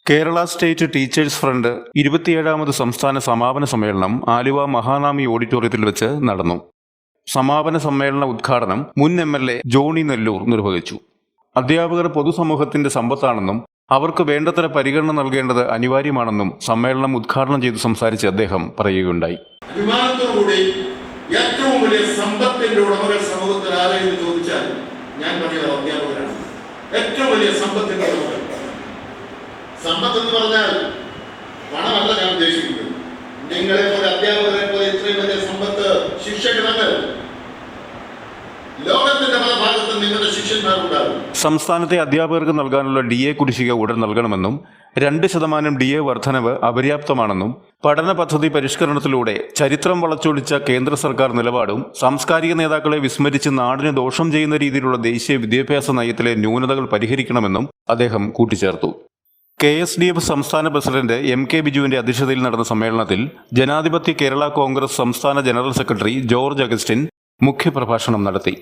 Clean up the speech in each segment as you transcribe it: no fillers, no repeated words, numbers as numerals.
Kerala state teachers front 27ാമത് സംസ്ഥാന സമാപന സമ്മേളനം ആലുവ മഹാനാമി ഓഡിറ്റോറിയത്തിൽ വെച്ച് നടന്നു. സമാപന സമ്മേളന ഉദ്ഘാടനം മുൻ MLA ജോണി നെല്ലൂർ നിർവഹിച്ചു. അധ്യാപകർ പൊതുസമൂഹത്തിന്റെ സമ്പത്താണെന്നും അവർക്ക് വേണ്ടത്ര പരിഗണന നൽകേണ്ടത് അനിവാര്യമാണെന്നും സമ്മേളനം ഉദ്ഘാടനം ചെയ്ത് സംസാരിച്ച് അദ്ദേഹം പറയുകയുണ്ടായി. ഏറ്റവും വലിയ സമ്പത്തിന്റെ ഉടമകൾ സമൂഹത്തിൽ ആരെന്ന് ചോദിച്ചാൽ ഞാൻ പറയുന്നത് അധ്യാപകരാണ്. ഏറ്റവും വലിയ സമ്പത്തിന്റെ ഉടമകൾ. സമ്പത്ത് എന്ന് പറഞ്ഞാൽ പണമല്ല ഞാൻ ഉദ്ദേശിക്കുന്നത്. നിങ്ങളെ പോലെ അധ്യാപകരെ പോലെ ഇത്രയും വലിയ സമ്പത്ത് ശിക്ഷകണങ്ങൾ ലോകത്തിന്റെ പല ഭാഗത്തും നിങ്ങളുടെ ശിഷ്യന്മാരുണ്ടാകും. സംസ്ഥാനത്തെ അധ്യാപകർക്ക് നൽകാനുള്ള DA കുടിശ്ശിക ഉടൻ നൽകണമെന്നും 2% DA വർധനവ് അപര്യാപ്തമാണെന്നും പഠന പദ്ധതി പരിഷ്കരണത്തിലൂടെ ചരിത്രം വളച്ചൊടിച്ച കേന്ദ്ര സർക്കാർ നിലപാടും സാംസ്കാരിക നേതാക്കളെ വിസ്മരിച്ച് നാടിന് ദോഷം ചെയ്യുന്ന രീതിയിലുള്ള ദേശീയ വിദ്യാഭ്യാസ നയത്തിലെ ന്യൂനതകൾ പരിഹരിക്കണമെന്നും അദ്ദേഹം കൂട്ടിച്ചേർത്തു. KSDF സംസ്ഥാന പ്രസിഡന്റ് MK ബിജുവിന്റെ അധ്യക്ഷതയിൽ നടന്ന സമ്മേളനത്തിൽ ജനാധിപത്യ കേരള കോൺഗ്രസ് സംസ്ഥാന ജനറൽ സെക്രട്ടറി ജോർജ് അഗസ്റ്റിൻ മുഖ്യപ്രഭാഷണം നടത്തി.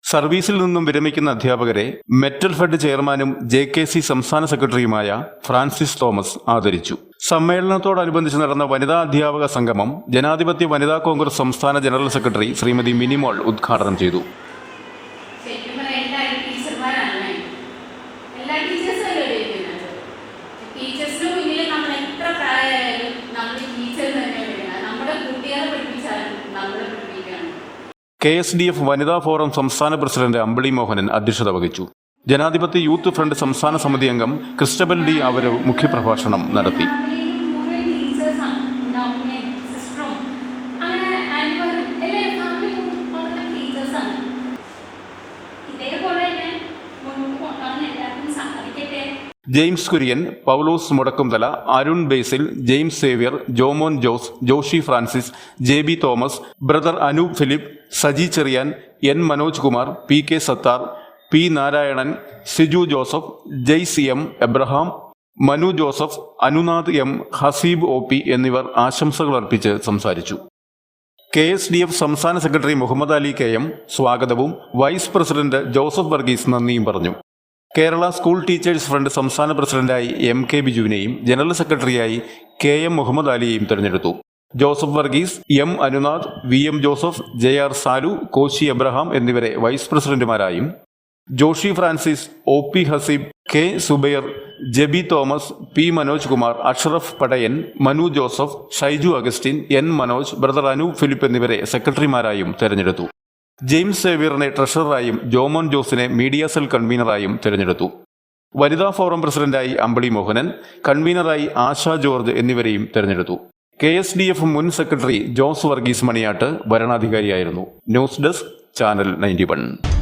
സർവീസിൽ നിന്നും വിരമിക്കുന്ന അധ്യാപകരെ മെറ്റൽ ഫെഡ് ചെയർമാനും JKC സംസ്ഥാന സെക്രട്ടറിയുമായ ഫ്രാൻസിസ് തോമസ് ആദരിച്ചു. സമ്മേളനത്തോടനുബന്ധിച്ച് നടന്ന വനിതാ അധ്യാപക സംഗമം ജനാധിപത്യ വനിതാ കോൺഗ്രസ് സംസ്ഥാന ജനറൽ സെക്രട്ടറി ശ്രീമതി മിനിമോൾ ഉദ്ഘാടനം ചെയ്തു. KSDF വനിതാ ഫോറം സംസ്ഥാന പ്രസിഡന്റ് അമ്പിളി മോഹനൻ അധ്യക്ഷത വഹിച്ചു. ജനാധിപത്യ യൂത്ത് ഫ്രണ്ട് സംസ്ഥാന സമിതി അംഗം ക്രിസ്റ്റബൽ D അവരവ് മുഖ്യപ്രഭാഷണം നടത്തി. James Kurian, Paulose Mudakkumthala, Arun Basil, James Xavier, Jomon Jose, Joshi Francis, JB Thomas, brother Anoop Philip, Saji Cherian, N Manoj Kumar, PK Sathar, P Narayanan, Siju Joseph, Jaise M Abraham, Manu Joseph, Anunath M, Haseeb OP എന്നിവർ ആശംസകൾ അർപ്പിച്ച് സംസാരിച്ചു. KSDF സംസ്ഥാന സെക്രട്ടറി മുഹമ്മദ് അലി KM സ്വാഗതവും വൈസ് പ്രസിഡന്റ് ജോസഫ് വർഗീസ് നന്ദിയും പറഞ്ഞു. കേരള സ്കൂൾ ടീച്ചേഴ്സ് ഫ്രണ്ട് സംസ്ഥാന പ്രസിഡന്റായി MK ബിജുവിനെയും ജനറൽ സെക്രട്ടറിയായി KM മുഹമ്മദ് അലിയെയും തെരഞ്ഞെടുത്തു. Joseph Varghese, M Anunath, VM Joseph, JR Salu, Koshy Abraham എന്നിവരെ വൈസ് പ്രസിഡന്റുമാരായും Joshi Francis, OP Haseeb, K Zubair, JB Thomas, P Manoj Kumar, Ashraf Padayan, Manu Joseph, Shaiju Augustine, N Manoj, brother Anoop Philip എന്നിവരെ സെക്രട്ടറിമാരായും തെരഞ്ഞെടുത്തു. ജെയിംസ് സേവ്യറിനെ ട്രഷററായും ജോമോൻ ജോസിനെ മീഡിയ സെൽ കൺവീനറായും തിരഞ്ഞെടുത്തു. വനിതാ ഫോറം പ്രസിഡന്റായി അമ്പിളി മോഹനൻ, കൺവീനറായി ആശ ജോർജ് എന്നിവരെയും തിരഞ്ഞെടുത്തു. KSDF മുൻ സെക്രട്ടറി ജോസ് വർഗീസ് മണിയാട്ട് വരണാധികാരിയായിരുന്നു. News desk, channel 91.